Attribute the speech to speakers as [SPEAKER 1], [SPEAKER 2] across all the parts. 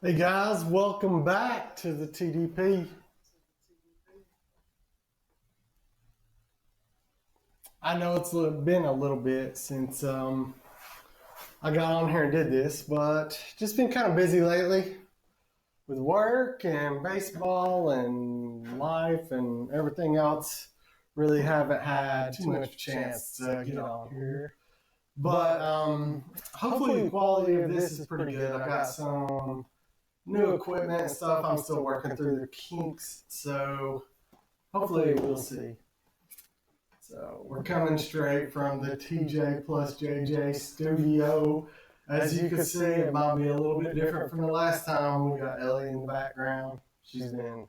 [SPEAKER 1] Hey guys, welcome back to the TDP. I know it's been a little bit since I got on here and did this, but just been kind of busy lately with work and baseball and life and everything else. Really haven't had too much chance to get on here. But hopefully the quality of this is pretty good. I got some new equipment and stuff. I'm still working through the kinks, so hopefully we'll see. So we're coming straight from the TJ plus JJ studio. As you can see, it might be a little bit different from the last time. We got Ellie in the background. She's been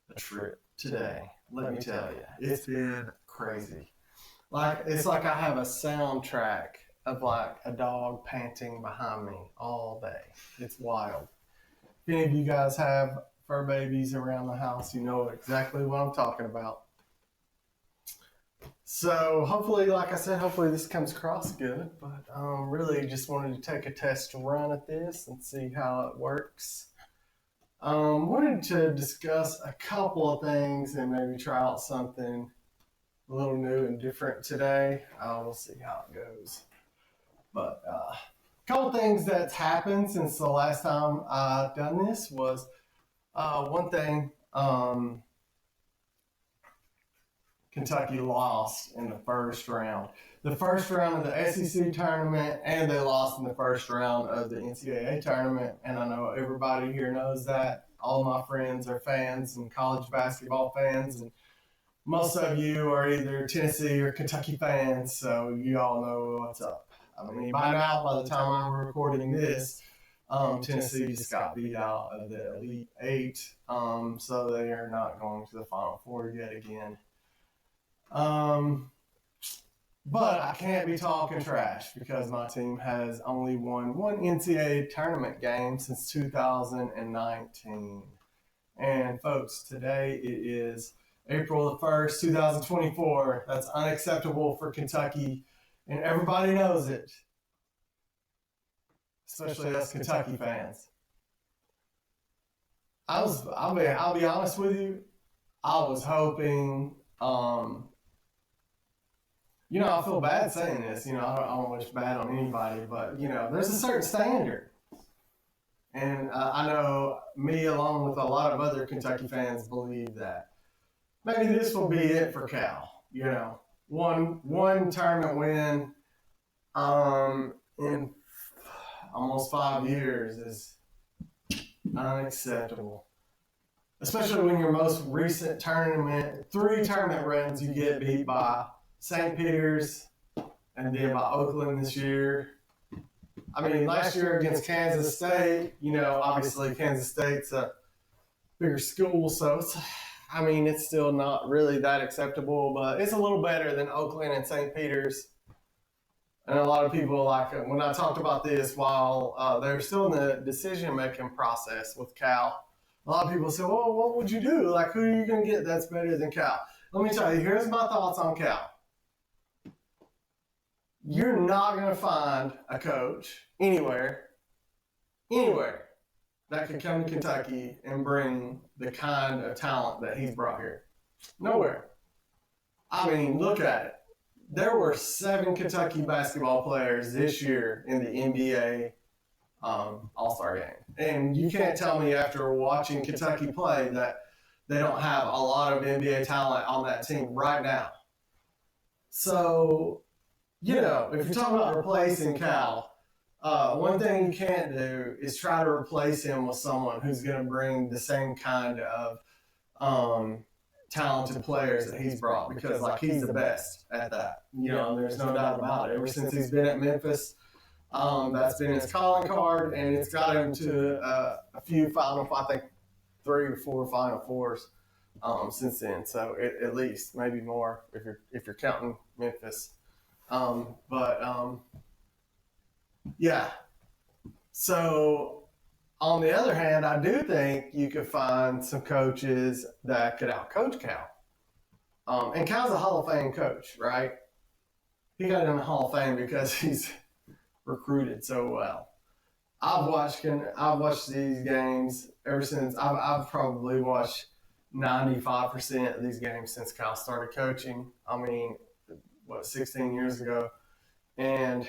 [SPEAKER 1] a trip today, let me tell you. It's been crazy. It's like I have a soundtrack of like a dog panting behind me all day. It's wild. If any of you guys have fur babies around the house, you know exactly what I'm talking about. So hopefully, like I said, hopefully this comes across good, but really just wanted to take a test run at this and see how it works. Wanted to discuss a couple of things and maybe try out something a little new and different today. We'll see how it goes. But a couple things that's happened since the last time I've done this was one thing, Kentucky lost in the first round. The first round of the SEC tournament, and they lost in the first round of the NCAA tournament. And I know everybody here knows that. All my friends are fans and college basketball fans, and most of you are either Tennessee or Kentucky fans, so you all know what's up. I mean, by now, by the time I'm recording this, Tennessee just got beat out of the Elite Eight, so they are not going to the Final Four yet again. But I can't be talking trash because my team has only won one NCAA tournament game since 2019. And folks, today it is April the 1st, 2024. That's unacceptable for Kentucky, and everybody knows it, especially us Kentucky fans. I'll be honest with you, I was hoping, I feel bad saying this, I don't wish bad on anybody, but, there's a certain standard. And I know me, along with a lot of other Kentucky fans, believe that maybe this will be it for Cal. One tournament win in almost 5 years is unacceptable. Especially when your most recent three tournament runs, you get beat by St. Peter's and then by Oakland this year. I mean, last year against Kansas State, obviously Kansas State's a bigger school, so it's still not really that acceptable, but it's a little better than Oakland and St. Peter's. And a lot of people, when I talked about this while they're still in the decision-making process with Cal, a lot of people say, well, what would you do? Who are you going to get that's better than Cal? Let me tell you, here's my thoughts on Cal. You're not going to find a coach anywhere that can come to Kentucky and bring the kind of talent that he's brought here. Nowhere. I mean, look at it. There were 7 Kentucky basketball players this year in the NBA All-Star game. And you can't tell me after watching Kentucky play that they don't have a lot of NBA talent on that team right now. So, if you're talking about replacing Cal, one thing you can't do is try to replace him with someone who's going to bring the same kind of talented players that he's brought, because he's the best at that. There's no doubt about it. Ever since he's been at Memphis, that's been his calling card, and it's got him to a few I think 3 or 4 Final Fours since then. So at least, maybe more if you're counting Memphis. Yeah. So on the other hand, I do think you could find some coaches that could outcoach Cal. And Cal's a Hall of Fame coach, right? He got in the Hall of Fame because he's recruited so well. I've watched these games ever since. I've probably watched 95% of these games since Kyle started coaching. I mean, what, 16 years ago, and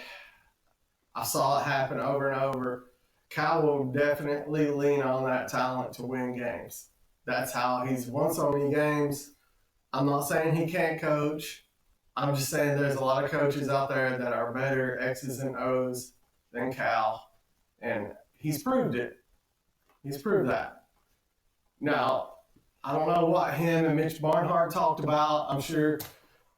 [SPEAKER 1] I saw it happen over and over. Kyle will definitely lean on that talent to win games. That's how he's won so many games. I'm not saying he can't coach. I'm just saying there's a lot of coaches out there that are better X's and O's than Cal, and he's proved it. He's proved that. Now, I don't know what him and Mitch Barnhart talked about.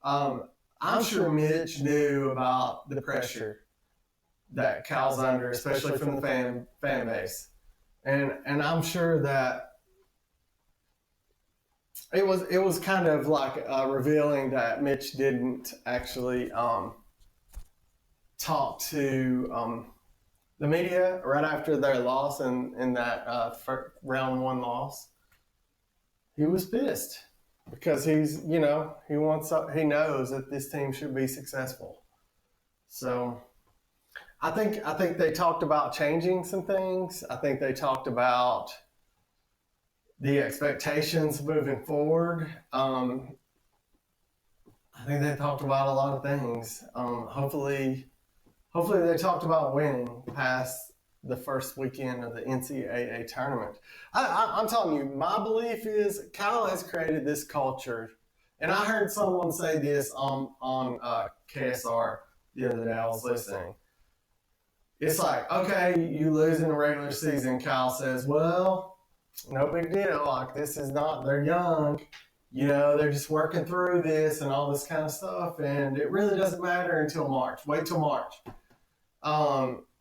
[SPEAKER 1] Um, I'm sure Mitch knew about the pressure that Cal's under, especially from the fan base, and I'm sure that it was kind of like revealing that Mitch didn't actually talk to the media right after their loss in that round one loss. He was pissed because he knows that this team should be successful. So I think they talked about changing some things. I think they talked about the expectations moving forward. I think they talked about a lot of things. Hopefully they talked about winning past the first weekend of the NCAA tournament. I'm telling you, my belief is Kyle has created this culture, and I heard someone say this on KSR the other day. I was listening. It's like, okay, you lose in the regular season. Kyle says, well, no big deal. Like, this is not, they're young. They're just working through this and all this kind of stuff. And it really doesn't matter until March. Wait till March.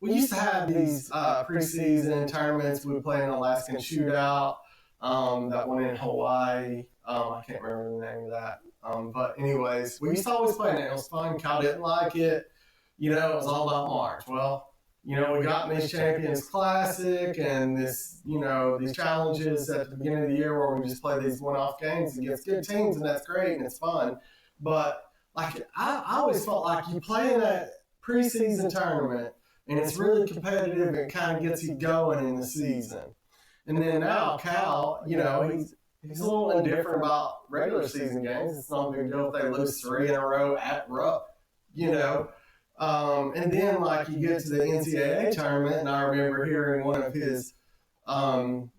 [SPEAKER 1] We used to have these preseason tournaments. We would play an Alaskan shootout, that one in Hawaii. I can't remember the name of that. But anyways, we used to always play it. It was fun. Kyle didn't like it. It was all about March. Well, we got Miss Champions Classic and these challenges at the beginning of the year where we just play these one-off games against good teams, and that's great and it's fun. But like I always felt like you play in that preseason tournament and it's really competitive and kind of gets you going in the season. And then now Cal, he's a little indifferent about regular season games. It's not a big deal if they lose 3 in a row at Rupp, and then, like, you get to the NCAA tournament, and I remember hearing one of his, not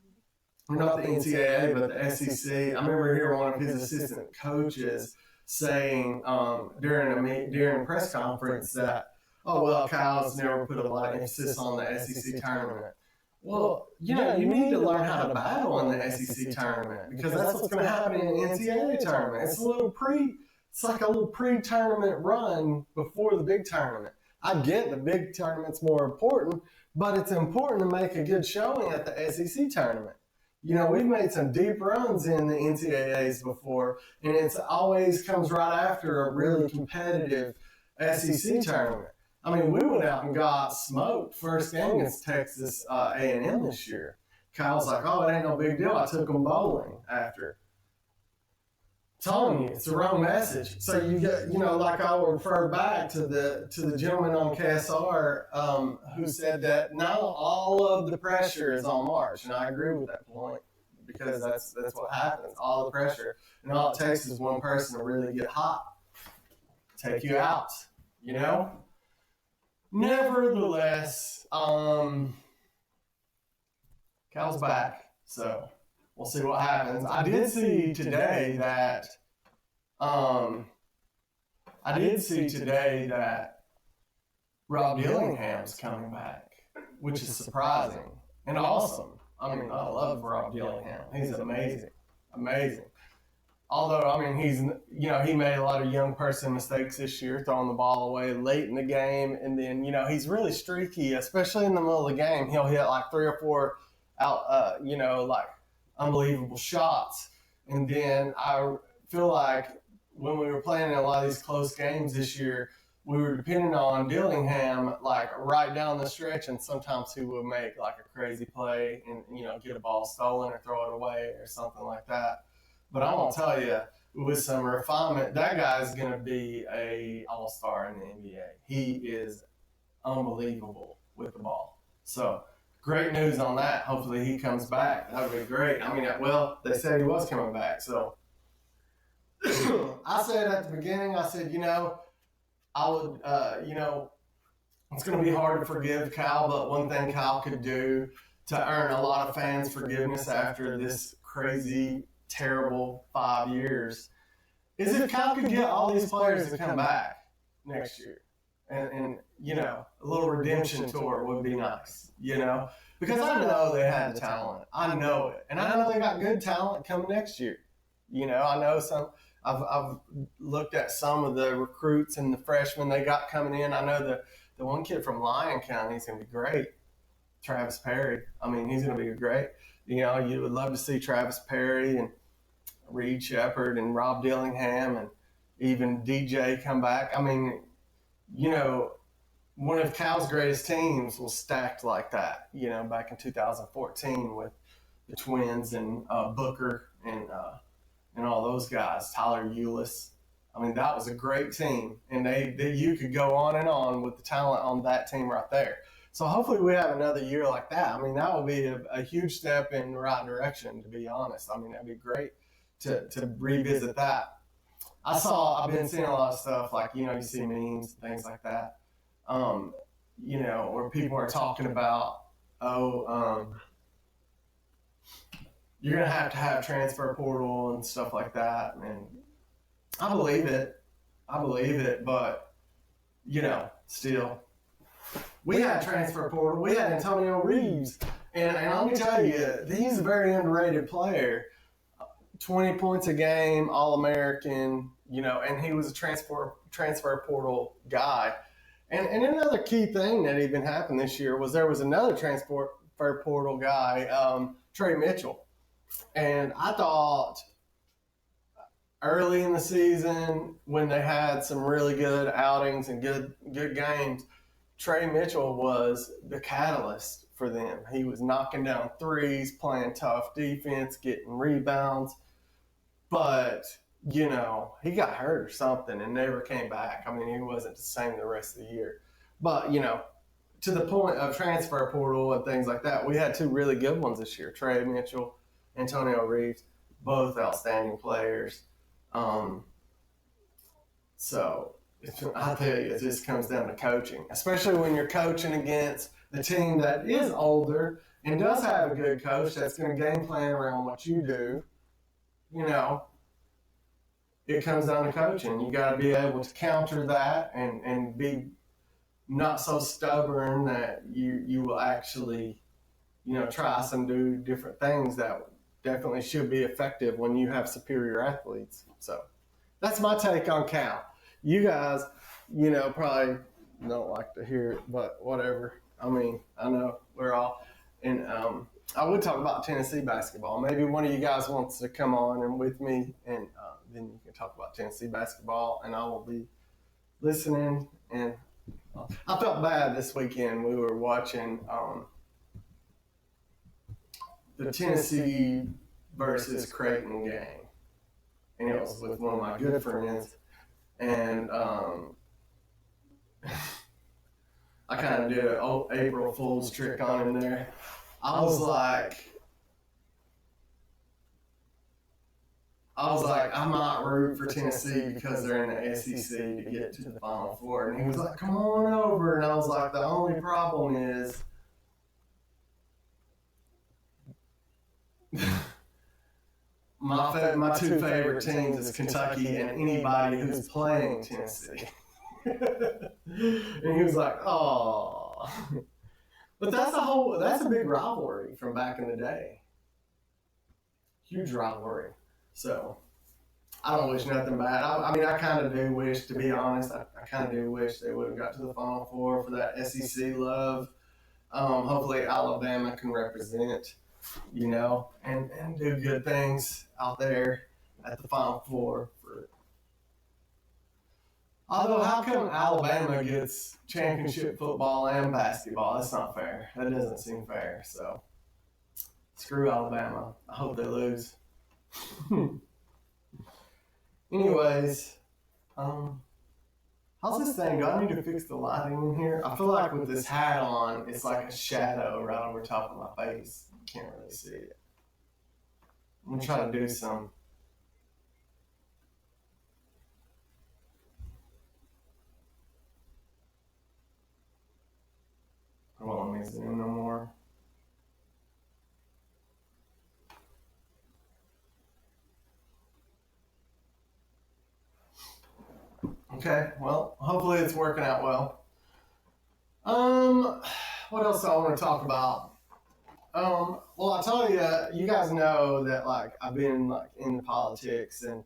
[SPEAKER 1] the NCAA, but the SEC, I remember hearing one of his assistant coaches saying during a press conference that, oh, well, Kyle's never put a lot of emphasis on the SEC tournament. Well, you need to learn how to battle in the SEC tournament because that's what's going to happen in the NCAA tournament. It's like a little pre-tournament run before the big tournament. I get the big tournament's more important, but it's important to make a good showing at the SEC tournament. We've made some deep runs in the NCAAs before, and it's always comes right after a really competitive SEC tournament. I mean, we went out and got smoked first game against Texas A&M this year. Kyle's like, oh, it ain't no big deal. I took them bowling after. Telling you, it's the wrong message. So you get, like I will refer back to the gentleman on KSR who said that now all of the pressure is on March, and I agree with that point because that's what happens. All the pressure, and all it takes is one person to really get hot, take you out. Nevertheless, Cal's back, so we'll see what happens. I did see today that Rob Dillingham's coming back, which is surprising and awesome. I mean, I love Rob Dillingham. He's amazing. Although, I mean, he made a lot of young person mistakes this year, throwing the ball away late in the game. And then, he's really streaky, especially in the middle of the game. He'll hit like 3 or 4 out, like unbelievable shots. And then I feel like when we were playing in a lot of these close games this year, we were depending on Dillingham, like right down the stretch. And sometimes he would make like a crazy play and, get a ball stolen or throw it away or something like that. But I'm going to tell you, with some refinement, that guy's going to be an all-star in the NBA. He is unbelievable with the ball. So great news on that. Hopefully he comes back. That would be great. I mean, well, they said he was coming back. So I said at the beginning, I said, I would, it's going to be hard to forgive Cal, but one thing Cal could do to earn a lot of fans' forgiveness after this crazy, terrible 5 years is if Cal could get all these players to come back next year. And a little redemption tour would be nice, because I know they had the talent. I know it. And I know they got good talent coming next year. I know I've looked at some of the recruits and the freshmen they got coming in. I know the one kid from Lyon County is going to be great. Travis Perry. I mean, he's going to be great. You would love to see Travis Perry and Reed Shepard and Rob Dillingham and even DJ come back. I mean, one of Cal's greatest teams was stacked like that, back in 2014 with the Twins and Booker and all those guys, Tyler Eulis. I mean, that was a great team, and you could go on and on with the talent on that team right there. So hopefully we have another year like that. I mean, that would be a huge step in the right direction, to be honest. I mean, that'd be great to revisit that. I've been seeing a lot of stuff like, you see memes and things like that, where people are talking about, you're going to have transfer portal and stuff like that. And I believe it, but, still. We had transfer portal. We had Antonio Reeves. And let me tell you, he's a very underrated player. 20 points a game, All-American, and he was a transfer portal guy. And another key thing that even happened this year was there was another transfer portal guy, Trey Mitchell. And I thought early in the season when they had some really good outings and good games, Trey Mitchell was the catalyst for them. He was knocking down threes, playing tough defense, getting rebounds. But, he got hurt or something and never came back. I mean, he wasn't the same the rest of the year. But, to the point of transfer portal and things like that, we had two really good ones this year. Trey Mitchell, Antonio Reeves, both outstanding players. So I tell you, it just comes down to coaching, especially when you're coaching against the team that is older and does have a good coach that's going to game plan around what you do. It comes down to coaching. You got to be able to counter that and be not so stubborn that you will actually, try some do different things that definitely should be effective when you have superior athletes. So that's my take on Cal. You guys, probably don't like to hear it, but whatever. I mean, I know we're all, and I would talk about Tennessee basketball. Maybe one of you guys wants to come on and with me, and then you can talk about Tennessee basketball, and I will be listening. And I felt bad this weekend. We were watching the Tennessee versus Creighton game, and it was with one of my good friends. And I kind of did an April Fool's trick on him there. I was like, I might root for Tennessee because they're in the SEC to get to the Final Four. And he was like, come on over. And I was like, the only problem is my two favorite teams is Kentucky and anybody who's playing Tennessee. And he was like, oh. But that's a big rivalry from back in the day. Huge rivalry. So I don't wish nothing bad. I mean, I kind of do wish, to be honest, I kind of do wish they would have got to the Final Four for that SEC love. Hopefully Alabama can represent, and do good things out there at the Final Four. Although, how come Alabama gets championship football and basketball? That's not fair. That doesn't seem fair. So, screw Alabama. I hope they lose. Anyways, How's this thing? Do I need to fix the lighting in here? I feel like with this hat on, it's like a shadow right over top of my face. You can't really see it. I'm gonna try to do some. I won't let me zoom no more. Okay, well, hopefully it's working out well. What else do I want to talk about? Well, I tell you, you guys know that like I've been like in politics, and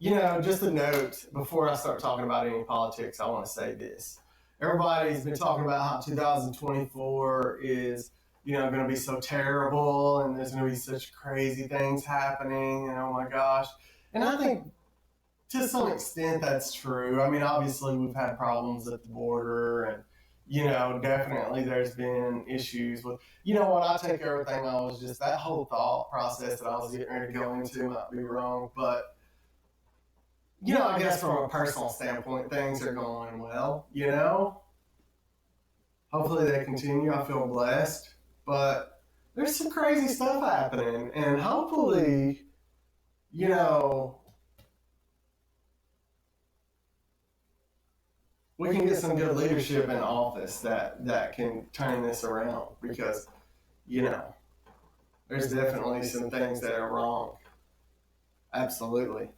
[SPEAKER 1] just a note before I start talking about any politics, I want to say this. Everybody's been talking about how 2024 is, going to be so terrible, and there's going to be such crazy things happening, and oh my gosh. And I think to some extent that's true. I mean, obviously we've had problems at the border, and definitely there's been issues with, what I take everything I was just that whole thought process that I was getting ready to go into might be wrong, but I guess from a personal standpoint, things are going well. Hopefully they continue. I feel blessed, but there's some crazy stuff happening, and hopefully, we can get some good leadership in office that can turn this around, because there's definitely some things that are wrong. Absolutely.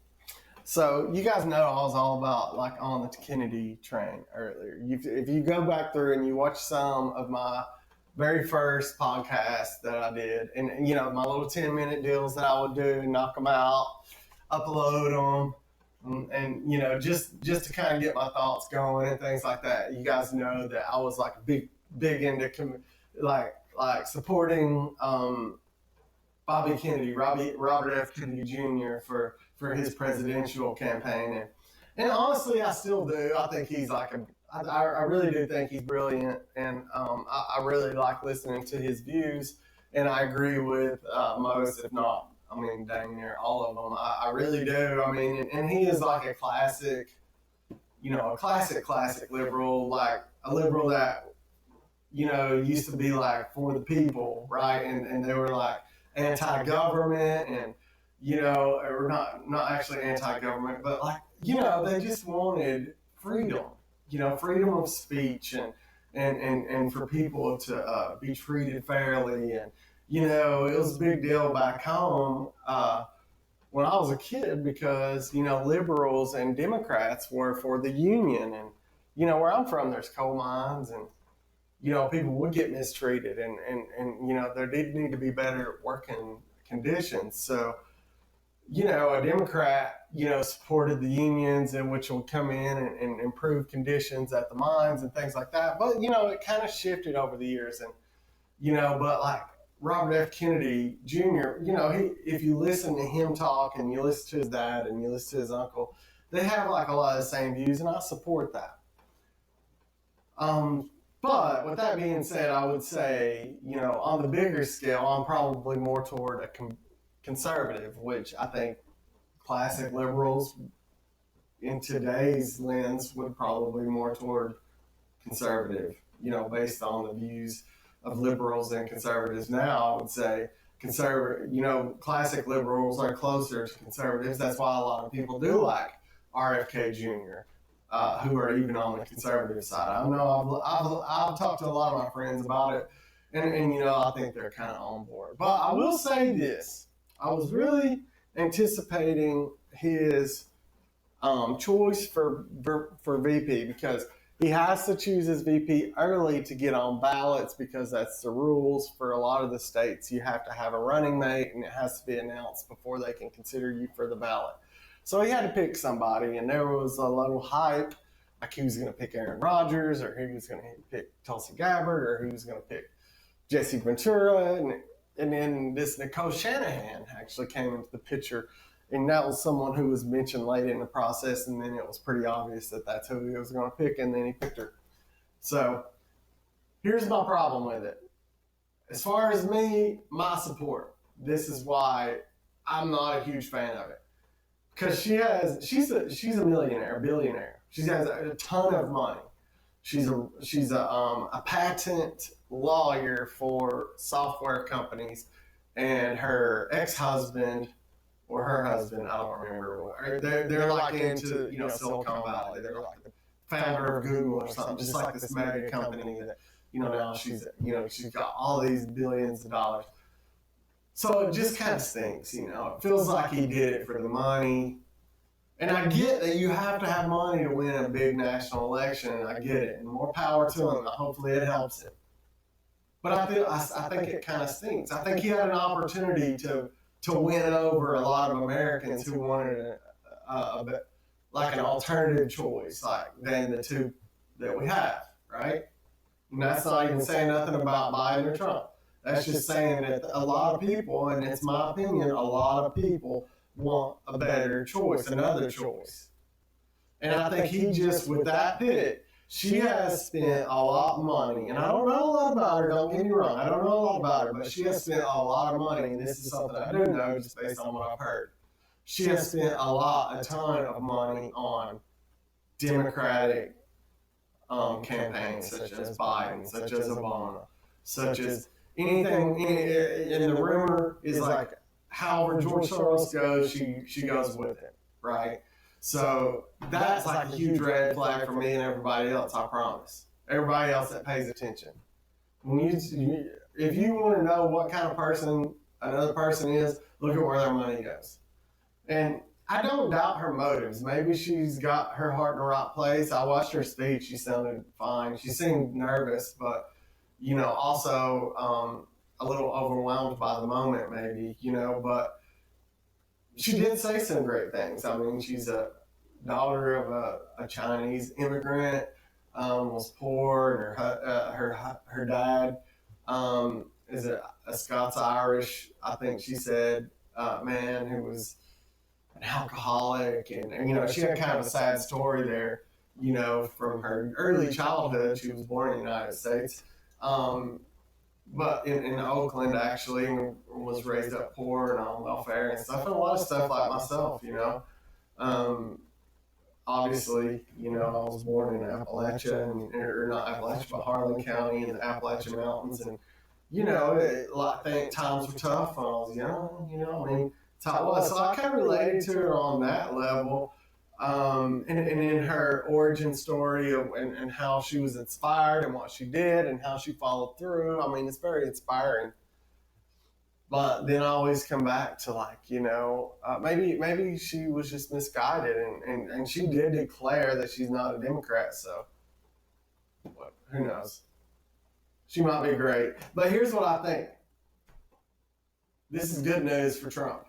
[SPEAKER 1] So you guys know I was all about like on the Kennedy train earlier. If you go back through and you watch some of my very first podcast that I did, and my little 10-minute deals that I would do, knock them out, upload them, and just to kind of get my thoughts going and things like that. You guys know that I was like big into like supporting Bobby Kennedy, Robert F. Kennedy Jr. for his presidential campaign, and honestly, I still do. I think he's like I really do think he's brilliant, and I really like listening to his views, and I agree with most, if not, I mean, dang near all of them. I really do. I mean, and he is like a classic, a classic liberal, like a liberal that, used to be like for the people, right? And they were like anti-government, and, or not actually anti-government, but like, they just wanted freedom, freedom of speech, and for people to be treated fairly. And it was a big deal back home when I was a kid, because liberals and Democrats were for the union, and where I'm from, there's coal mines, and people would get mistreated, and there did need to be better working conditions. So a Democrat supported the unions, and which will come in and improve conditions at the mines and things like that. But it kind of shifted over the years, and but like Robert F. Kennedy Jr., if you listen to him talk, and you listen to his dad, and you listen to his uncle, they have like a lot of the same views, and I support that. But with that being said, I would say, on the bigger scale, I'm probably more toward a conservative, which I think classic liberals in today's lens would probably more toward conservative, based on the views of liberals and conservatives now. I would say classic liberals are closer to conservatives. That's why a lot of people do like RFK Jr., who are even on the conservative side. I know I've talked to a lot of my friends about it, and I think they're kind of on board. But I will say this: I was really anticipating his choice for VP, because he has to choose his VP early to get on ballots, because that's the rules for a lot of the states. You have to have a running mate, and it has to be announced before they can consider you for the ballot. So he had to pick somebody, and there was a little hype, like he was going to pick Aaron Rodgers, or he was going to pick Tulsi Gabbard, or he was going to pick Jesse Ventura, and then this Nicole Shanahan actually came into the picture, and that was someone who was mentioned late in the process, and then it was pretty obvious that that's who he was going to pick, and then he picked her. So here's my problem with it. As far as me, my support, this is why I'm not a huge fan of it. because she's a millionaire, a billionaire. She has a ton of money. She's a patent lawyer for software companies, and her ex-husband or her husband, I don't remember. They're like into Silicon Valley. They're like the founder of Google or something, just like this mega company that now she's got all these billions of dollars. So it just kind of stinks, It feels like he did it for the money. And I get that you have to have money to win a big national election, and I get it. And more power to him. Hopefully it helps him. But I think it kind of stinks. I think he had an opportunity to win over a lot of Americans who wanted like an alternative choice, like than the two that we have, right? And that's not even saying nothing about Biden or Trump. That's just saying that a lot of people, and it's my opinion, a lot of people want a better choice, another choice. And I think he just, with that pick, she has spent a lot of money, and I don't know a lot about her, don't get me wrong, I don't know a lot about her, but she has spent a lot of money, and this is something I do know just based on what I've heard. She has spent a ton of money on Democratic campaigns, such as Biden, such as Obama, such as anything, and the rumor is like, however George Soros goes, she goes with him, right? So that's like a huge red flag for me and everybody else, I promise. Everybody else that pays attention. If you want to know what kind of person another person is, look at where their money goes. And I don't doubt her motives. Maybe she's got her heart in the right place. I watched her speech. She sounded fine. She seemed nervous, but, also a little overwhelmed by the moment, maybe, but she did say some great things. I mean, she's a daughter of a Chinese immigrant, was poor, and her dad is a Scots-Irish, I think she said, man who was an alcoholic, and she had kind of a sad story there, from her early childhood. She was born in the United States, but in Oakland, actually, and was raised up poor and on welfare and stuff, and a lot of stuff like myself, obviously, I was born in Appalachia, or not Appalachia, but Harlan County in the Appalachian Mountains, and, I think times were tough when I was young, I mean, that's how it was. So I kind of related to her on that level. And in her origin story and how she was inspired and what she did and how she followed through. I mean, it's very inspiring. But then I always come back to maybe she was just misguided, and she did declare that she's not a Democrat. So who knows? She might be great. But here's what I think. This is good news for Trump,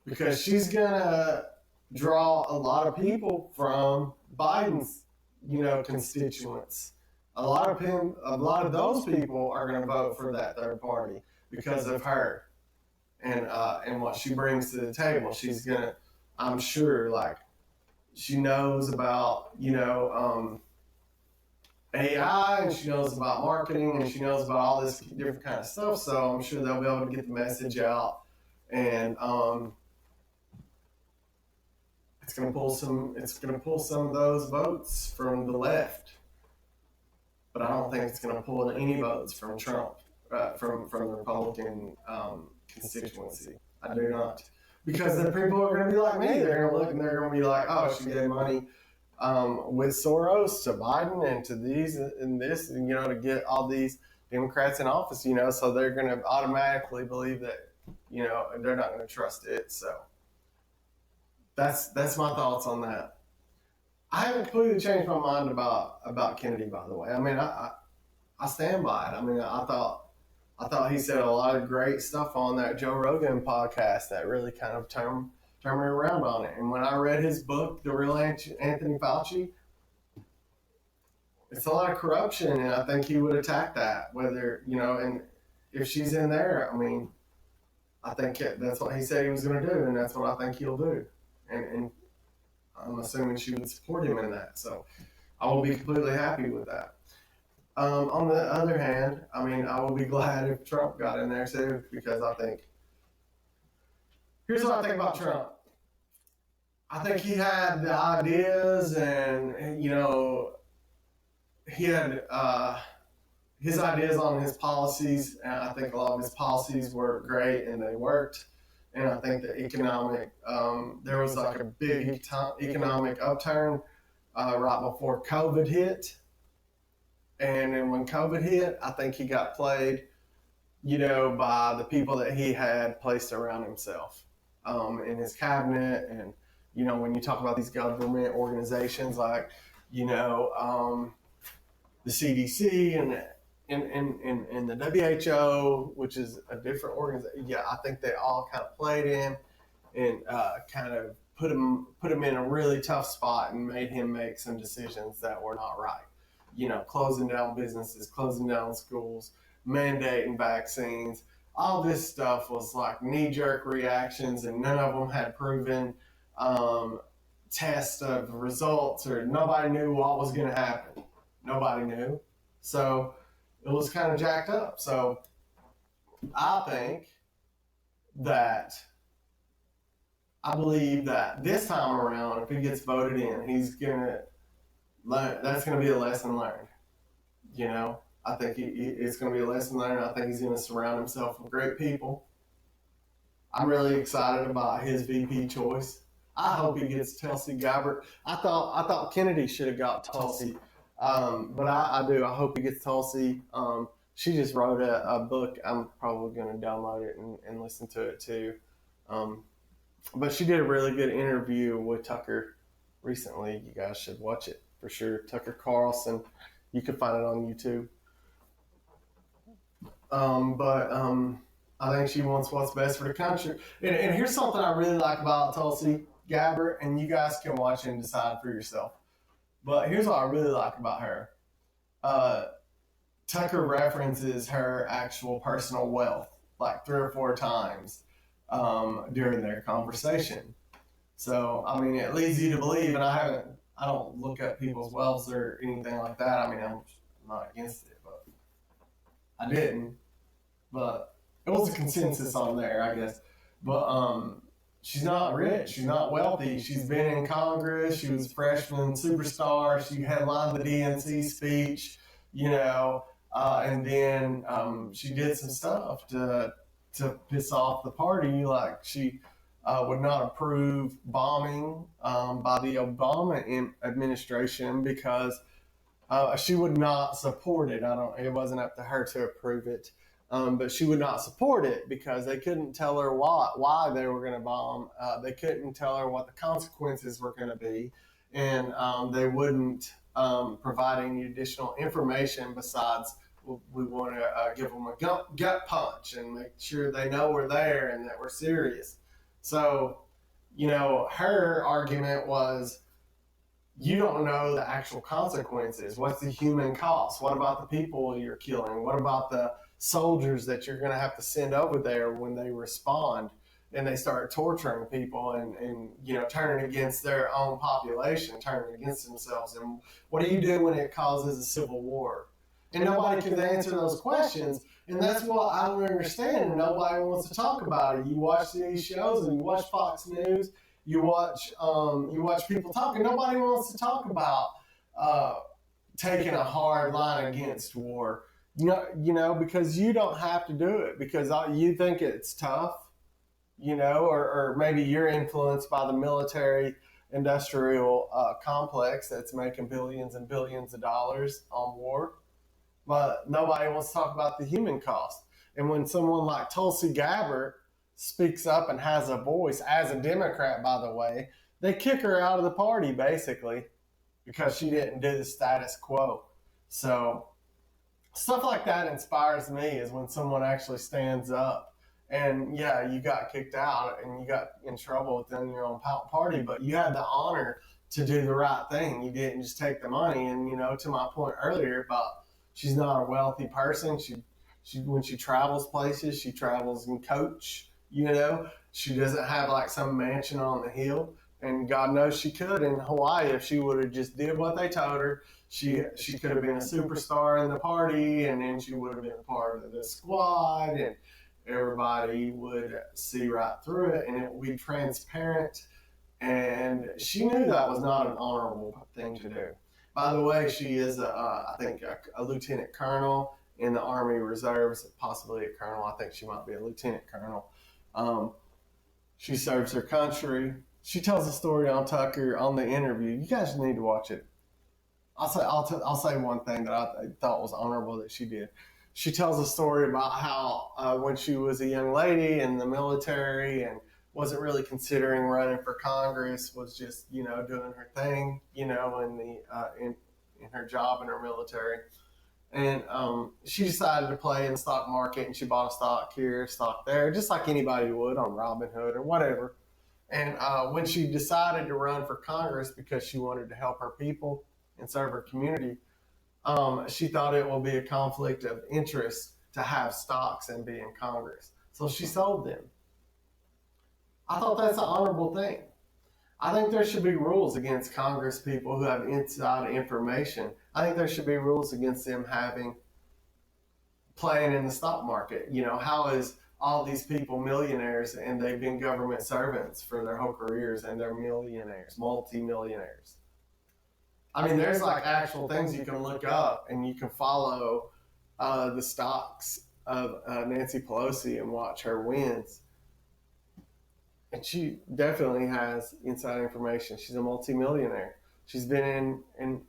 [SPEAKER 1] because she's gonna draw a lot of people from Biden's, constituents. A lot of those people are going to vote for that third party because of her and what she brings to the table. She's gonna, I'm sure, she knows about AI, and she knows about marketing, and she knows about all this different kind of stuff. So I'm sure they'll be able to get the message out, and it's going to pull some of those votes from the left, but I don't think it's going to pull any votes from Trump, from the Republican constituency. I do not, because the people are going to be like me. They're going to look and they're going to be like, oh, she gave money with Soros to Biden and to these and this, and to get all these Democrats in office. So they're going to automatically believe that they're not going to trust it. So. That's my thoughts on that. I haven't completely changed my mind about Kennedy, by the way. I mean, I stand by it. I mean, I thought he said a lot of great stuff on that Joe Rogan podcast that really kind of turned me around on it. And when I read his book, The Real Anthony Fauci, it's a lot of corruption, and I think he would attack that. Whether and if she's in there, I mean, I think that's what he said he was going to do, and that's what I think he'll do. And I'm assuming she would support him in that. So I will be completely happy with that. On the other hand, I mean, I will be glad if Trump got in there too, because here's what I think about Trump. I think he had the ideas, and he had his ideas on his policies, and I think a lot of his policies were great and they worked. And I think the economic, there was like a big economic upturn right before COVID hit. And then when COVID hit, I think he got played, by the people that he had placed around himself in his cabinet. And, when you talk about these government organizations like, the CDC and the WHO, which is a different organization. Yeah, I think they all kind of played in and kind of put him in a really tough spot and made him make some decisions that were not right. Closing down businesses, closing down schools, mandating vaccines. All this stuff was like knee-jerk reactions, and none of them had proven tests of results, or nobody knew what was going to happen. Nobody knew. So it was kind of jacked up. So I think that I believe that this time around, if he gets voted in, he's gonna learn. That's gonna be a lesson learned. I think it's gonna be a lesson learned. I think he's gonna surround himself with great people. I'm really excited about his VP choice. I hope he gets Tulsi Gabbard. I thought Kennedy should have got Tulsi. But I do. I hope he gets Tulsi. She just wrote a book. I'm probably going to download it and listen to it too. But she did a really good interview with Tucker recently. You guys should watch it for sure. Tucker Carlson. You can find it on YouTube. But I think she wants what's best for the country. And here's something I really like about Tulsi Gabbard, and you guys can watch and decide for yourself. But here's what I really like about her. Tucker references her actual personal wealth like 3 or 4 times during their conversation. So, I mean, it leads you to believe, and I don't look at people's wealths or anything like that. I mean, I'm not against it, but I didn't. But it was a consensus on there, I guess. But she's not rich. She's not wealthy. She's been in Congress. She was a freshman superstar. She headlined the DNC speech, and then she did some stuff to piss off the party. Like she would not approve bombing by the Obama administration because she would not support it. It wasn't up to her to approve it. But she would not support it because they couldn't tell her why they were going to bomb. They couldn't tell her what the consequences were going to be. And they wouldn't provide any additional information besides we want to give them a gut punch and make sure they know we're there and that we're serious. So, her argument was, you don't know the actual consequences. What's the human cost? What about the people you're killing? What about the soldiers that you're going to have to send over there when they respond and they start torturing people and turning against their own population, turning against themselves? And what do you do when it causes a civil war? And nobody can answer those questions. And that's what I don't understand. Nobody wants to talk about it. You watch these shows and you watch Fox News. You watch people talking. Nobody wants to talk about taking a hard line against war. Because you don't have to do it because you think it's tough, or maybe you're influenced by the military industrial complex that's making billions and billions of dollars on war. But nobody wants to talk about the human cost. And when someone like Tulsi Gabbard speaks up and has a voice, as a Democrat, by the way, they kick her out of the party, basically, because she didn't do the status quo. So stuff like that inspires me, is when someone actually stands up. And yeah, you got kicked out and you got in trouble within your own party, but you had the honor to do the right thing. You didn't just take the money. And, to my point earlier about she's not a wealthy person. She when she travels places, she travels in coach. She doesn't have like some mansion on the hill, and God knows she could in Hawaii if she would have just did what they told her. She could have been a superstar in the party, and then she would have been a part of the squad, and everybody would see right through it, and it would be transparent, And she knew that was not an honorable thing to do. By the way, she is, I think, a lieutenant colonel in the Army Reserves, possibly a colonel. I think she might be a lieutenant colonel. Um, she serves her country. She tells a story on Tucker on the interview. You guys need to watch it. I'll say one thing that I thought was honorable that she did. She tells a story about how when she was a young lady in the military and wasn't really considering running for Congress, was just doing her thing, in in her job in her military, and she decided to play in the stock market, and she bought a stock here, stock there, just like anybody would on Robinhood or whatever. And when she decided to run for Congress because she wanted to help her people and serve her community, she thought it will be a conflict of interest to have stocks and be in Congress. So she sold them. I thought that's an honorable thing. I think there should be rules against Congress people who have inside information. I think there should be rules against them playing in the stock market. How is all these people millionaires and they've been government servants for their whole careers and they're millionaires, multi-millionaires? I mean, there's like actual things you can look up and you can follow the stocks of Nancy Pelosi and watch her wins. And she definitely has inside information. She's a multimillionaire. She's been in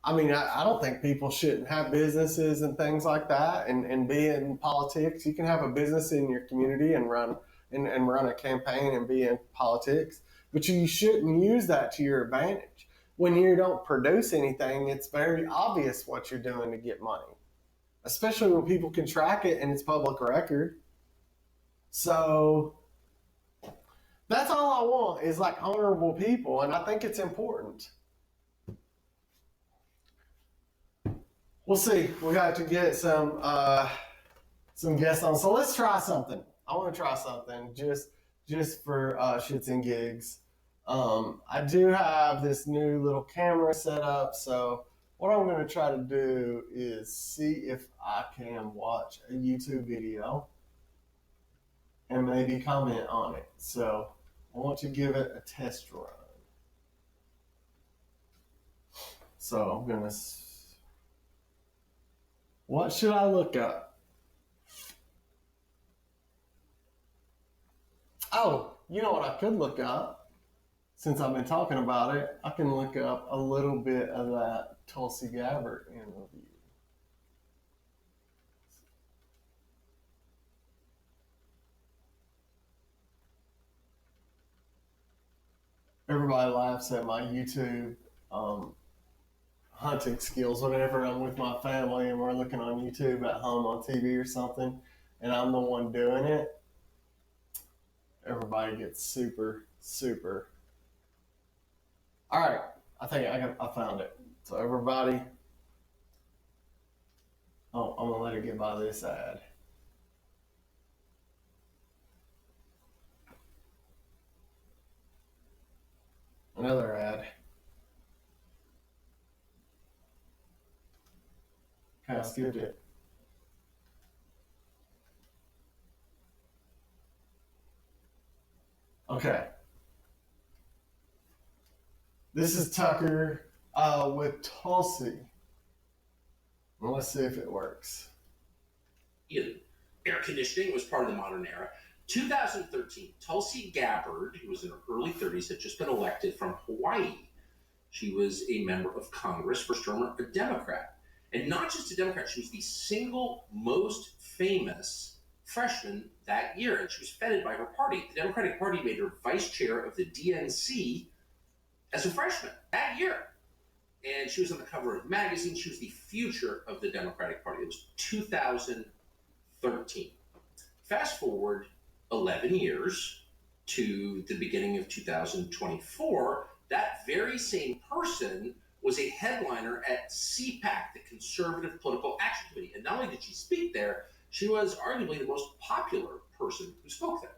[SPEAKER 1] I mean, I don't think people shouldn't have businesses and things like that and be in politics. You can have a business in your community and run a campaign and be in politics, but you shouldn't use that to your advantage. When you don't produce anything, it's very obvious what you're doing to get money, especially when people can track it and it's public record. So that's all I want is like honorable people, and I think it's important. We'll see. We got to get some guests on. So let's try something. I want to try something just for shits and gigs. I do have this new little camera set up, so what I'm going to try to do is see if I can watch a YouTube video and maybe comment on it. So I want to give it a test run. So I'm going to... What should I look up? Oh, you know what I could look up? Since I've been talking about it, I can look up a little bit of that Tulsi Gabbard interview. Everybody laughs at my YouTube hunting skills whenever I'm with my family and we're looking on YouTube at home on TV or something, and I'm the one doing it. Everybody gets super. All right, I think I found it. So everybody, oh, I'm gonna let her get by this ad. Another ad. Okay, I skipped it. Okay. This is Tucker with Tulsi. Let's see if it works.
[SPEAKER 2] Air conditioning was part of the modern era. 2013, Tulsi Gabbard, who was in her early 30s, had just been elected from Hawaii. She was a member of Congress, first term a Democrat. And not just a Democrat, she was the single most famous freshman that year, and she was feted by her party. The Democratic Party made her vice chair of the DNC as a freshman that year. And she was on the cover of magazines. She was the future of the Democratic Party. It was 2013. Fast forward 11 years to the beginning of 2024, that very same person was a headliner at CPAC, the Conservative Political Action Committee. And not only did she speak there, she was arguably the most popular person who spoke there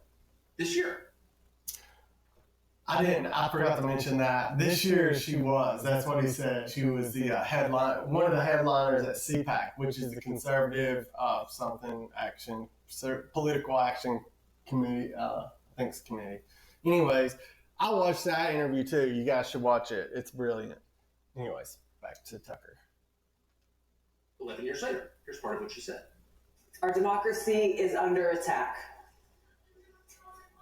[SPEAKER 2] this year.
[SPEAKER 1] I forgot to mention that. This year she was. That's what he said. She was the one of the headliners at CPAC, which is the Conservative Political Action Committee. I think it's committee. Anyways, I watched that interview too. You guys should watch it. It's brilliant. Anyways, back to Tucker.
[SPEAKER 2] 11 years later, here's part of what she said.
[SPEAKER 3] Our democracy is under attack.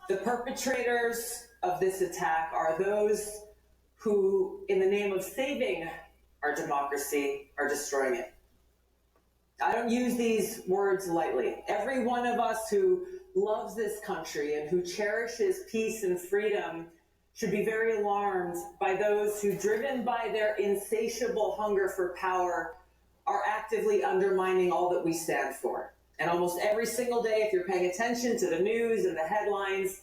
[SPEAKER 3] The perpetrators of this attack are those who, in the name of saving our democracy, are destroying it. I don't use these words lightly. Every one of us who loves this country and who cherishes peace and freedom should be very alarmed by those who, driven by their insatiable hunger for power, are actively undermining all that we stand for. And almost every single day, if you're paying attention to the news and the headlines,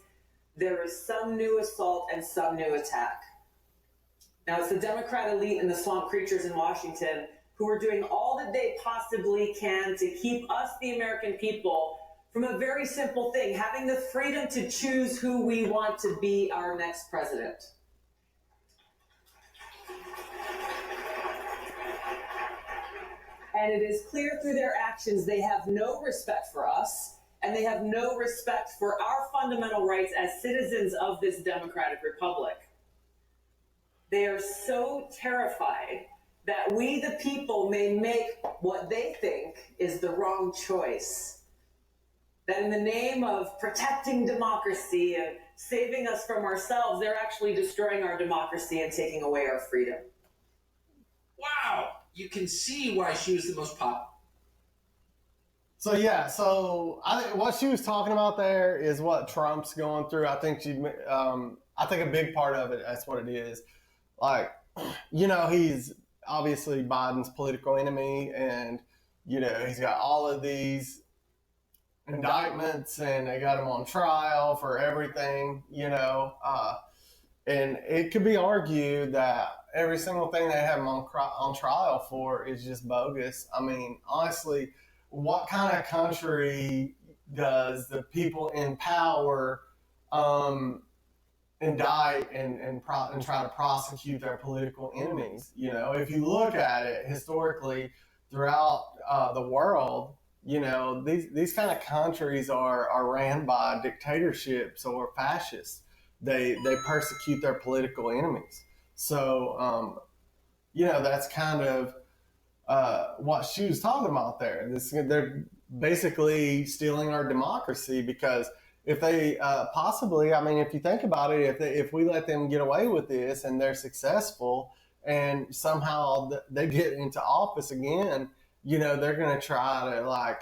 [SPEAKER 3] there is some new assault and some new attack. Now, it's the Democrat elite and the swamp creatures in Washington who are doing all that they possibly can to keep us, the American people, from a very simple thing, having the freedom to choose who we want to be our next president. And it is clear through their actions they have no respect for us, and they have no respect for our fundamental rights as citizens of this democratic republic. They are so terrified that we, the people, may make what they think is the wrong choice. That in the name of protecting democracy and saving us from ourselves, they're actually destroying our democracy and taking away our freedom.
[SPEAKER 2] Wow, you can see why she was the most popular.
[SPEAKER 1] So yeah, what she was talking about there is what Trump's going through. I think I think a big part of it, that's what it is. Like, he's obviously Biden's political enemy, and he's got all of these indictments, and they got him on trial for everything. And it could be argued that every single thing they have him on trial for is just bogus. I mean, honestly, what kind of country does the people in power indict and try to prosecute their political enemies? If you look at it historically throughout the world, these kind of countries are ran by dictatorships or fascists. They persecute their political enemies. So, that's kind of what she was talking about there. They're basically stealing our democracy, because if they if you think about it, if we let them get away with this and they're successful and somehow they get into office again, they're going to try to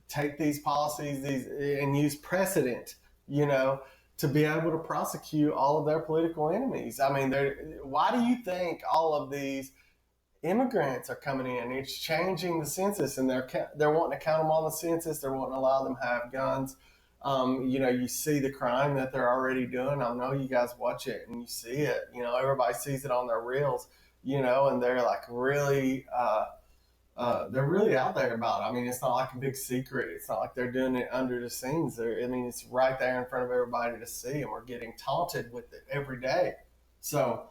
[SPEAKER 1] take these policies and use precedent, to be able to prosecute all of their political enemies. I mean, why do you think all of these immigrants are coming in? It's changing the census, and they're wanting to count them on the census. They're wanting to allow them to have guns. You see the crime that they're already doing. I know you guys watch it and you see it. Everybody sees it on their reels. And they're like really, they're really out there about it. I mean, it's not like a big secret. It's not like they're doing it under the scenes. It's right there in front of everybody to see, and we're getting taunted with it every day. So,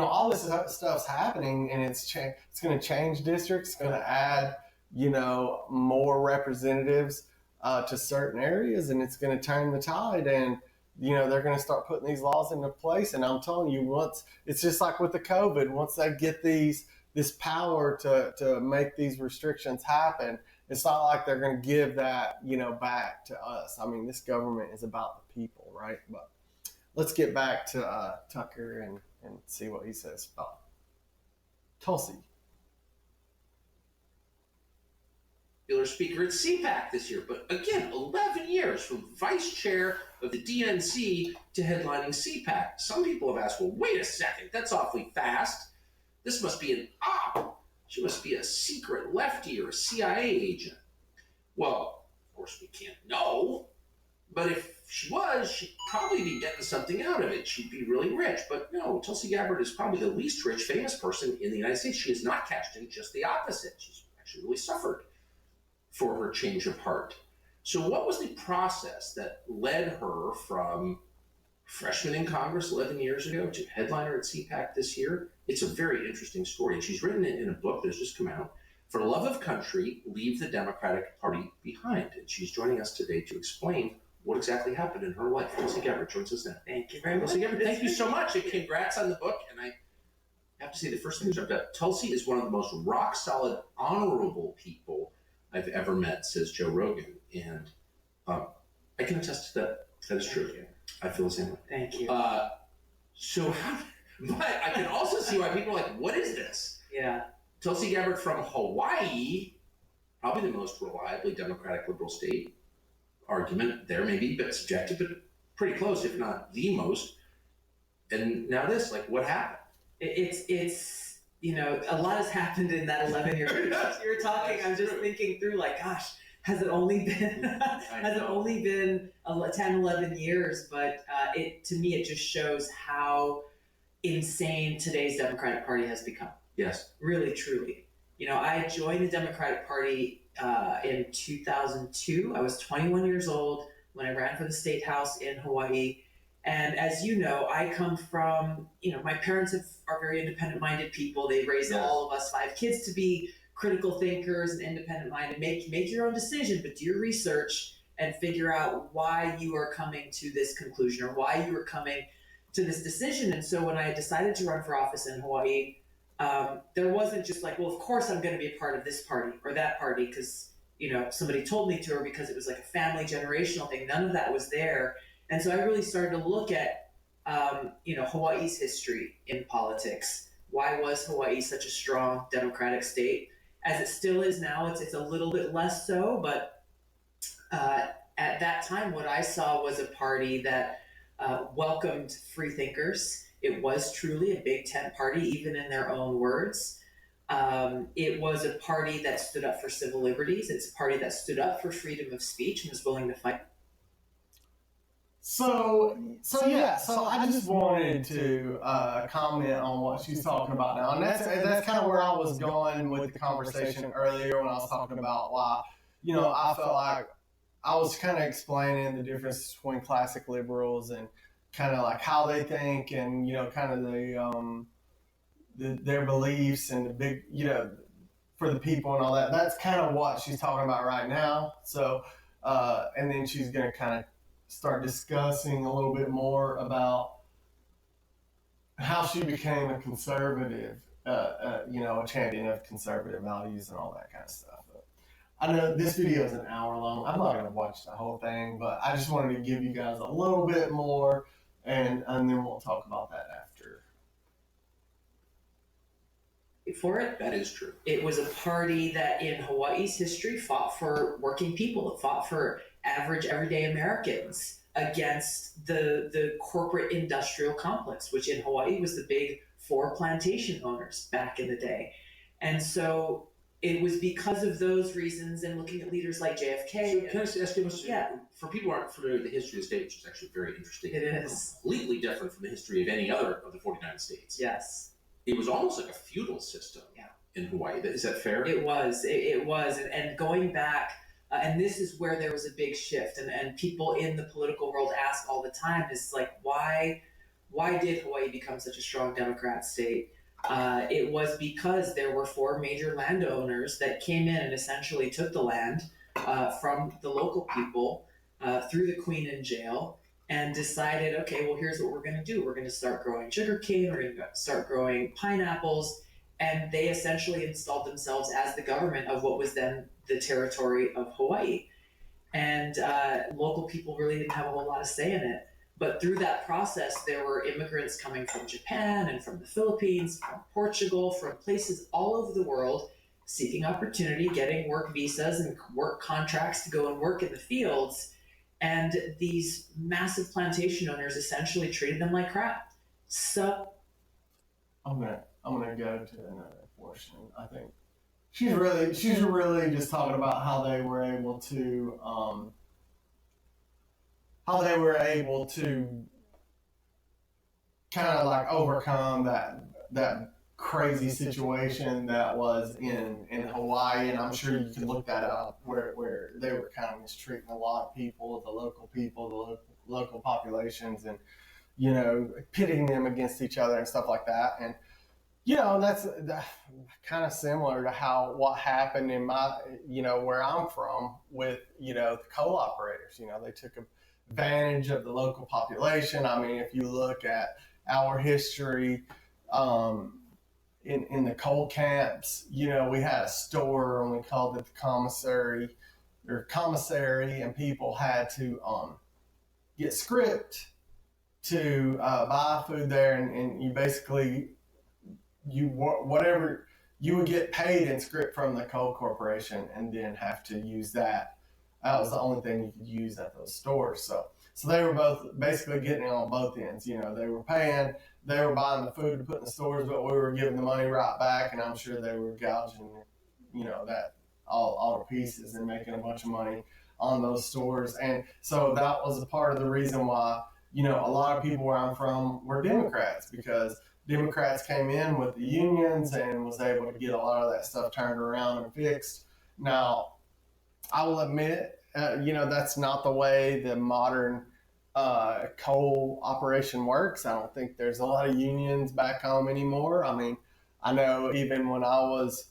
[SPEAKER 1] all this stuff's happening, and it's going to change districts. It's going to add, more representatives to certain areas, and it's going to turn the tide. And they're going to start putting these laws into place. And I'm telling you, it's just like with the COVID. Once they get this power to make these restrictions happen, it's not like they're going to give that back to us. I mean, this government is about the people, right? But let's get back to Tucker and see what he says about Tulsi.
[SPEAKER 2] Speaker at CPAC this year, but again, 11 years from vice chair of the DNC to headlining CPAC. Some people have asked, well, wait a second, that's awfully fast. This must be an op. She must be a secret lefty or a CIA agent. Well, of course, we can't know. But if she was, she'd probably be getting something out of it. She'd be really rich. But no, Tulsi Gabbard is probably the least rich famous person in the United States. She has not cashed in, just the opposite. She's actually really suffered for her change of heart. So what was the process that led her from freshman in Congress 11 years ago to headliner at CPAC this year? It's a very interesting story. And she's written it in a book that's just come out, For Love of Country, Leave the Democratic Party Behind. And she's joining us today to explain what exactly happened in her life. Tulsi Gabbard joins us now.
[SPEAKER 3] Thank you very much.
[SPEAKER 2] Tulsi Gabbard, thank you so much, and congrats on the book. And I have to say, the first thing that jumped out, Tulsi is one of the most rock-solid, honorable people I've ever met, says Joe Rogan. And I can attest to that. That is true. I feel the same way.
[SPEAKER 3] Thank you.
[SPEAKER 2] But I can also see why people are like, what is this?
[SPEAKER 3] Yeah.
[SPEAKER 2] Tulsi Gabbard from Hawaii, probably the most reliably Democratic liberal state. Argument there may be a bit subjective, but pretty close, if not the most. And now this, like, what happened?
[SPEAKER 3] It's a lot has happened in that 11 years. You're talking, I'm just thinking through, like, gosh, has it only been 10, 11 years? But to me, it just shows how insane today's Democratic Party has become.
[SPEAKER 2] Yes.
[SPEAKER 3] Really, truly. I joined the Democratic Party in 2002. I was 21 years old when I ran for the state house in Hawaii. And as you know, I come from, my parents are very independent-minded people. They raised all of us 5 kids to be critical thinkers and independent-minded. Make your own decision, but do your research and figure out why you are coming to this conclusion or why you are coming to this decision. And so when I decided to run for office in Hawaii, there wasn't just like, well, of course I'm going to be a part of this party or that party because, somebody told me to, or because it was like a family generational thing. None of that was there. And so I really started to look at, Hawaii's history in politics. Why was Hawaii such a strong democratic state? As it still is now, it's a little bit less so, but at that time, what I saw was a party that welcomed free thinkers. It was truly a Big Tent party, even in their own words. It was a party that stood up for civil liberties. It's a party that stood up for freedom of speech and was willing to fight.
[SPEAKER 1] So I just wanted to comment on what she's talking about now, and that's kind of where I was going with the conversation earlier when I was talking about why, I felt like I was kind of explaining the difference between classic liberals and kind of like how they think and kind of their beliefs and the big for the people and all that. That's kind of what she's talking about right now. So and then she's going to kind of start discussing a little bit more about how she became a conservative, a champion of conservative values and all that kind of stuff. But I know this video is an hour long. I'm not going to watch the whole thing, but I just wanted to give you guys a little bit more, and then we'll talk about that after.
[SPEAKER 3] For it,
[SPEAKER 2] that is true.
[SPEAKER 3] It was a party that in Hawaii's history fought for working people. It fought for average, everyday Americans against the corporate industrial complex, which in Hawaii was the big 4 plantation owners back in the day. And so it was because of those reasons and looking at leaders like JFK.
[SPEAKER 2] So can I ask you, for people who aren't familiar with the history of the state, which is actually very interesting.
[SPEAKER 3] It is.
[SPEAKER 2] Completely different from the history of any other of the 49 states.
[SPEAKER 3] Yes.
[SPEAKER 2] It was almost like a feudal system in Hawaii. Is that fair?
[SPEAKER 3] It was. It was. And going back, and this is where there was a big shift. And people in the political world ask all the time, is like, why did Hawaii become such a strong Democrat state? It was because there were 4 major landowners that came in and essentially took the land from the local people, threw the queen in jail, and decided, okay, well, here's what we're going to do. We're going to start growing sugarcane. We're going to start growing pineapples. And they essentially installed themselves as the government of what was then the territory of Hawaii. And local people really didn't have a whole lot of say in it. But through that process, there were immigrants coming from Japan and from the Philippines, from Portugal, from places all over the world, seeking opportunity, getting work visas and work contracts to go and work in the fields. And these massive plantation owners essentially treated them like crap. So
[SPEAKER 1] I'm gonna go to another portion. I think she's really just talking about how they were able to kind of like overcome that crazy situation that was in Hawaii, and I'm sure you can look that up where they were kind of mistreating a lot of people, the local populations, and pitting them against each other and stuff like that. And that's kind of similar to what happened in my where I'm from with the coal operators. advantage of the local population. I mean, if you look at our history, in the coal camps, we had a store and we called it the commissary, and people had to get script to buy food there, and you basically whatever you would get paid in script from the coal corporation, and then have to use that. That was the only thing you could use at those stores. So they were both basically getting it on both ends. They were paying, they were buying the food to put in the stores, but we were giving the money right back, and I'm sure they were gouging, that all the pieces and making a bunch of money on those stores. And so that was a part of the reason why, a lot of people where I'm from were Democrats, because Democrats came in with the unions and was able to get a lot of that stuff turned around and fixed. Now, I will admit, that's not the way the modern coal operation works. I don't think there's a lot of unions back home anymore. I mean, I know even when I was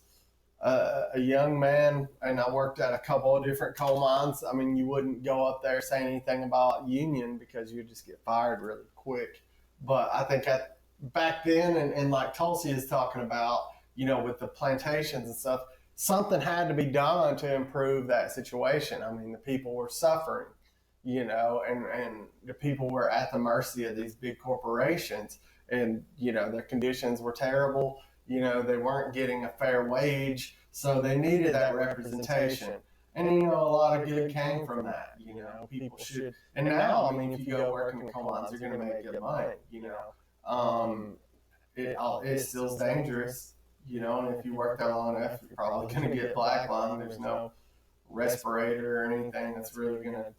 [SPEAKER 1] a young man and I worked at a couple of different coal mines, I mean, you wouldn't go up there saying anything about union because you'd just get fired really quick. But I think back then, and like Tulsi is talking about, with the plantations and stuff, something had to be done to improve that situation. I mean, the people were suffering, and the people were at the mercy of these big corporations, and, their conditions were terrible. They weren't getting a fair wage, so they needed that representation. And, a lot of good came from that, people should. And now, I mean, if you go work in the coal mines, you're going to make good money, It's still dangerous, and if you work there long enough, you're probably going to get black lung. There's no respirator or anything that's really going to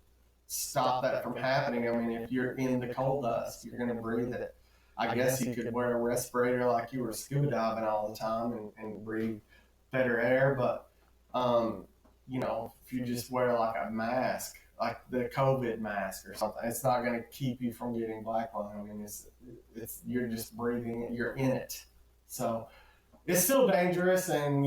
[SPEAKER 1] stop that from happening. I mean, if you're in the coal dust, you're going to breathe it. I guess you could wear a respirator like you were scuba diving all the time and breathe better air, but, if you just wear like a mask, like the COVID mask or something, it's not going to keep you from getting black lung. I mean, it's you're just breathing it, you're in it. So it's still dangerous, and,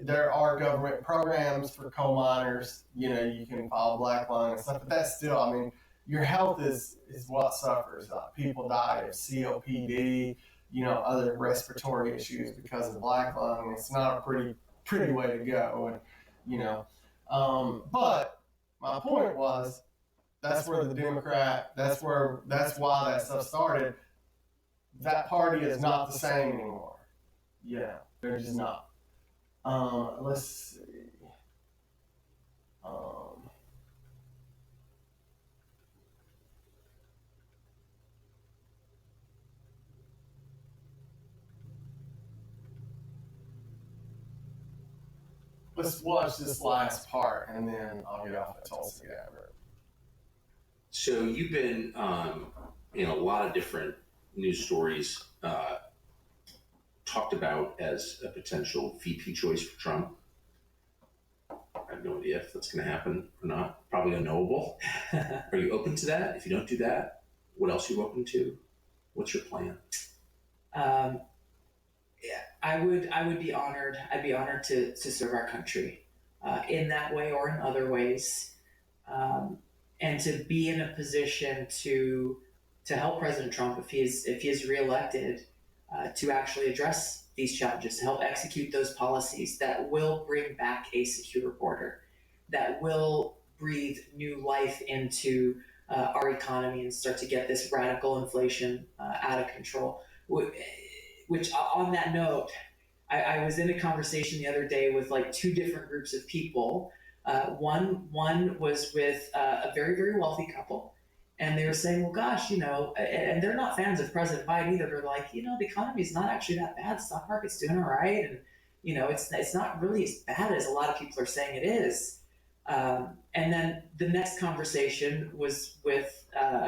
[SPEAKER 1] there are government programs for coal miners, you can file black lung and stuff, but that's still, I mean, your health is what suffers. People die of COPD, other respiratory issues because of black lung. It's not a pretty way to go. And, but my point was, that's where the Democrat, that's why that stuff started. That party is not the same anymore. They're just not. Let's see. Let's watch this last part, and then I'll get off at Tulsi Gabbard.
[SPEAKER 2] So you've been in a lot of different news stories talked about as a potential VP choice for Trump. I have no idea if that's going to happen or not. Probably unknowable. Are you open to that? If you don't do that, what else are you open to? What's your plan?
[SPEAKER 3] Yeah, I would be honored. I'd be honored to serve our country in that way or in other ways, and to be in a position to help President Trump if he is reelected, to actually address these challenges, to help execute those policies that will bring back a secure border, that will breathe new life into our economy and start to get this radical inflation out of control. Which, on that note, I was in a conversation the other day with like two different groups of people. One was with a very, very wealthy couple, and they were saying, well, gosh, and they're not fans of President Biden either. They're like, the economy is not actually that bad. The stock market's doing all right, and it's not really as bad as a lot of people are saying it is. And then the next conversation was with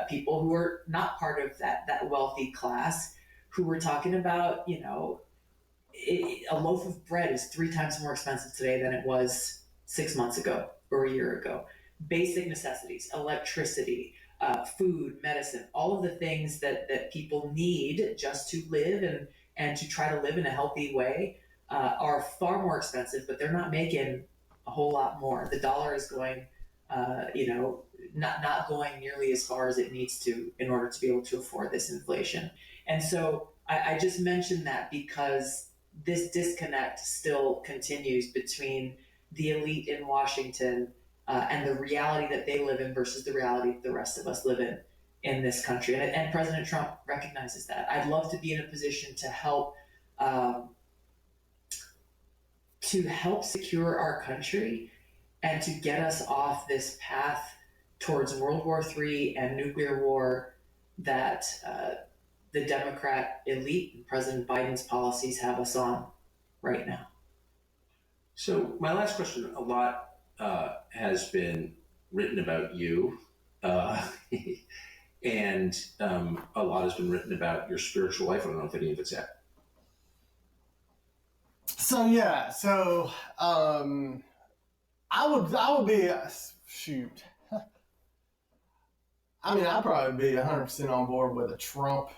[SPEAKER 3] people who are not part of that wealthy class, who were talking about, a loaf of bread is 3 times more expensive today than it was 6 months ago or a year ago. Basic necessities, electricity, food, medicine, all of the things that people need just to live and to try to live in a healthy way are far more expensive, but they're not making a whole lot more. The dollar is going not going nearly as far as it needs to in order to be able to afford this inflation. And so I just mentioned that because this disconnect still continues between the elite in Washington and the reality that they live in versus the reality that the rest of us live in this country. And President Trump recognizes that. I'd love to be in a position to um, help secure our country and to get us off this path towards World War III and nuclear war that the Democrat elite and President Biden's policies have us on right now.
[SPEAKER 2] So my last question, a lot has been written about you, uh, and a lot has been written about your spiritual life. I don't know if any of it's that.
[SPEAKER 1] So yeah, I would be shoot. I mean, I'd probably be 100% on board with a Trump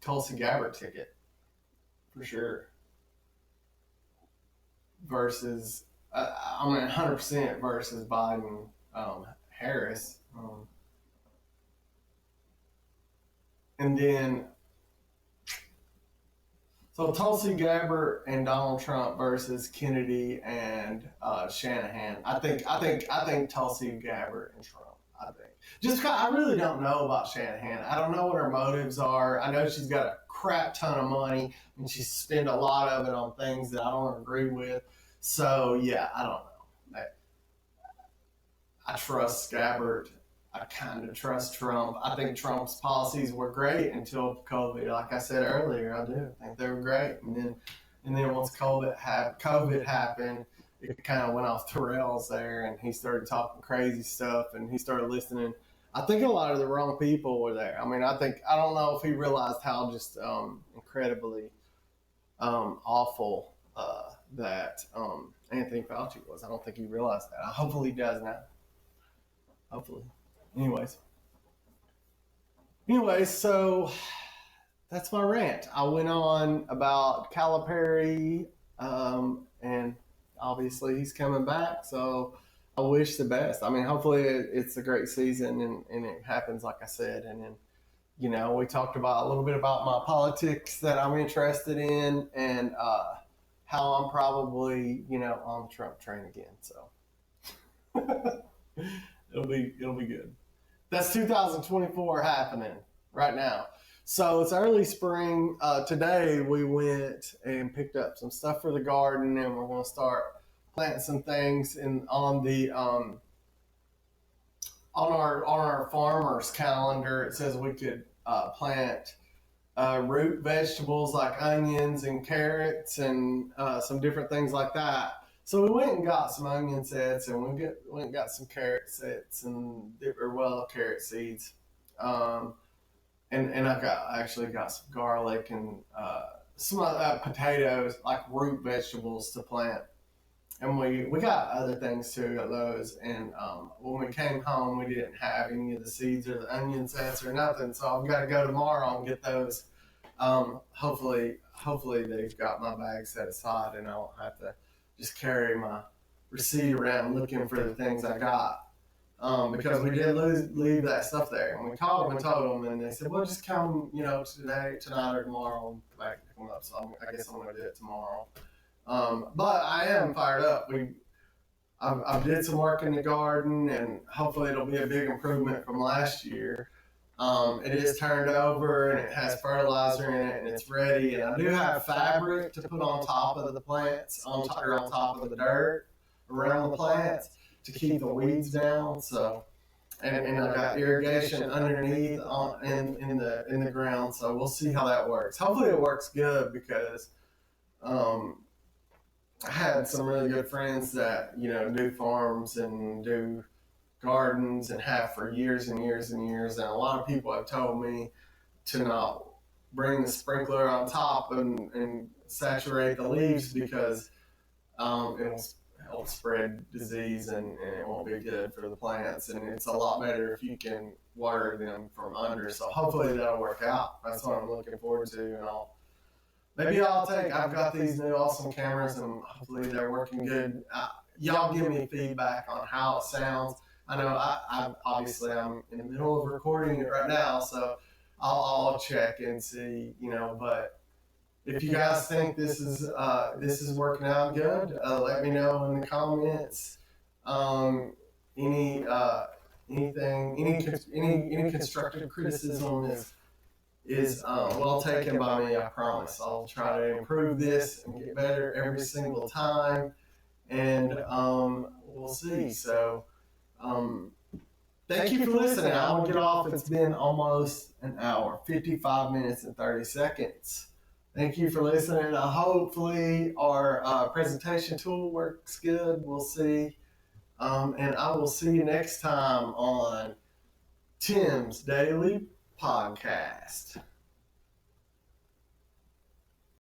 [SPEAKER 1] Tulsi Gabbard ticket for sure. Versus, I mean, 100% versus Biden Harris. And then, so Tulsi Gabbard and Donald Trump versus Kennedy and Shanahan. I think Tulsi Gabbard and Trump. I think just 'cause I really don't know about Shanahan. I don't know what her motives are. I know she's got a crap ton of money and she spent a lot of it on things that I don't agree with. So yeah, I don't know. I trust Gabbard. I kind of trust Trump. I think Trump's policies were great until COVID. Like I said earlier, I do think they were great. And then once COVID happened, it kind of went off the rails there, and he started talking crazy stuff, and he started listening. I think a lot of the wrong people were there. I mean, I don't know if he realized how just incredibly awful that Anthony Fauci was. I don't think he realized that. Hopefully he does now. Hopefully. Anyways, so that's my rant. I went on about Calipari, and obviously he's coming back, so I wish the best. I mean, hopefully it's a great season and it happens like I said. And then, we talked about a little bit about my politics that I'm interested in and how I'm probably, on the Trump train again. So it'll be good. That's 2024 happening right now. So it's early spring. Today we went and picked up some stuff for the garden, and we're going to start planting some things on our farmer's calendar. It says we could plant root vegetables like onions and carrots and some different things like that. So we went and got some onion sets, and we went and got some carrot sets and carrot seeds. And I actually got some garlic and some potatoes, like root vegetables to plant. And we got other things too of those. And when we came home, we didn't have any of the seeds or the onion sets or nothing. So I've got to go tomorrow and get those. Hopefully they've got my bag set aside, and I won't have to just carry my receipt around looking for the things I got. Because we did leave that stuff there. And we called them and told them, and they said, well, just come, today, tonight, or tomorrow, and come back and pick them up. So I guess I'm going to do it tomorrow. But I am fired up. I did some work in the garden, and hopefully it'll be a big improvement from last year. It is turned over, and it has fertilizer in it, and it's ready. And I do have fabric to put on top of the plants, on top of the dirt around the plants to keep the weeds down. So, and I got irrigation underneath in the ground. So we'll see how that works. Hopefully it works good, because I had some really good friends that do farms and do gardens and have for years and years and years. And a lot of people have told me to not bring the sprinkler on top and saturate the leaves, because it'll help spread disease and it won't be good for the plants. And it's a lot better if you can water them from under. So hopefully that'll work out. That's what I'm looking forward to. And maybe I've got these new awesome cameras and hopefully they're working good. Y'all give me feedback on how it sounds. I know I'm in the middle of recording it right now, so I'll check and see, but if you guys think this is working out good, let me know in the comments. Any constructive criticism is well taken by me. I promise. I'll try to improve this and get better every single time, and we'll see. So, thank you for listening. I'm gonna get off. It's been almost an hour, 55 minutes and 30 seconds. Thank you for listening. Hopefully our presentation tool works good. We'll see. And I will see you next time on Tim's Daily Podcast.